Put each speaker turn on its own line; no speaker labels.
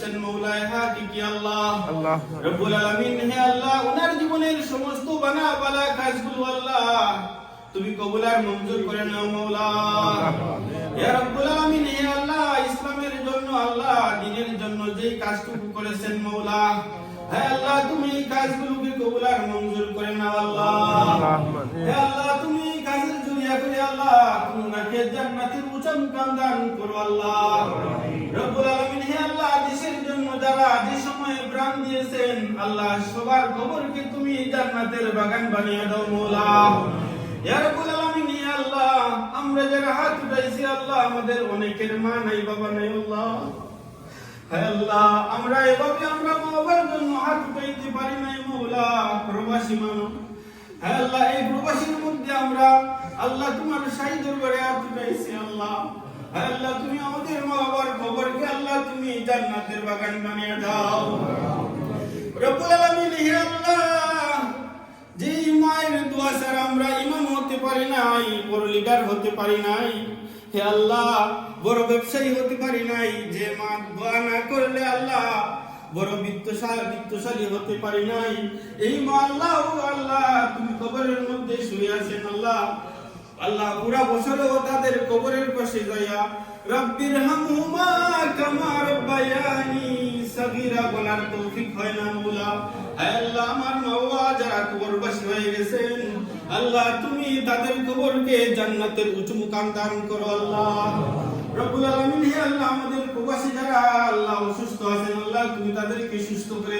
করেছেন মওলায়ে হাকিকি আল্লাহ রব্বুল আলামিন। হে আল্লাহ, ওনার জীবনের সমস্ত বানা বালা কাজগুলো আল্লাহ তুমি কবুল আর মঞ্জুর করে নাও মওলা। ইয়া রব্বুল আলামিন, হে আল্লাহ, ইসলামের জন্য আল্লাহ দ্বীনের জন্য যে কাজটুকু করেছেন মওলা, হে আল্লাহ তুমি এই কাজগুলোকে কবুল আর মঞ্জুর করে নাও আল্লাহ। হে আল্লাহ, তুমি এই কাজের জরিয়া করে আল্লাহ তুমি ওনাকে জান্নাতের উঁচা মুকাম দান করো আল্লাহ রব্বুল আলামিন। হে আল্লাহ, দেশের জন্য যারা যে সময়ে প্রাণ দিয়েছেন আল্লাহ সবার কবরকে তুমি জান্নাতের বাগান বানিয়ে দাও মওলা। ইয়া রব্বুল আলামিন, ইয়া আল্লাহ, আমরা যারা হাত উঠাইছি আল্লাহ আমাদের অনেকের মা নাই বাবা নাই আল্লাহ। হে আল্লাহ, আমরা এভাবে আমরা মা বাবার জন্য হাত উঠাইতে পারি নাই মওলা, প্রবাসী মানুষ। হে আল্লাহ, এই প্রবাসীর মধ্যে আমরা আল্লাহ তোমার শাহী দরবারে হাত উঠাইছি আল্লাহ। হে আল্লাহ, তুমি আমাদের মা বাবার কবরকে আল্লাহ তুমি জান্নাতের বাগান বানিয়ে দাও রব্বুল আলামিন। হে আল্লাহ, যে মায়ের দোয়া ছাড়া আমরা ইমাম হতে পারি নাই, বড় লিডার হতে পারি নাই, হে আল্লাহ বড় ব্যবসায়ী হতে পারি নাই, যে মা দোয়া না করলে আল্লাহ বড় বিত্তশালী হতে পারি নাই, এই মা আল্লাহ আল্লাহ তুমি কবরের মধ্যে শুয়ে আছেন আল্লাহ। আল্লাহ পুরা বছরও তাদের কবরের পাশে যাইয়া রব্বির হামহুমা কামা রব্বায়ানি সগীরা বলার তৌফিক হয় না মওলা। হে আল্লাহ, আমার মা যারা কবরবাসী হয়ে গেছেন আল্লাহ তুমি তাদের কবরকে জান্নাতের উঁচু মুকাম দান করো আল্লাহ রব্বুল আলামিন। হে আল্লাহ, আমাদের প্রবাসী যারা আল্লাহ অসুস্থ আছেন আল্লাহ তুমি তাদেরকে সুস্থ করে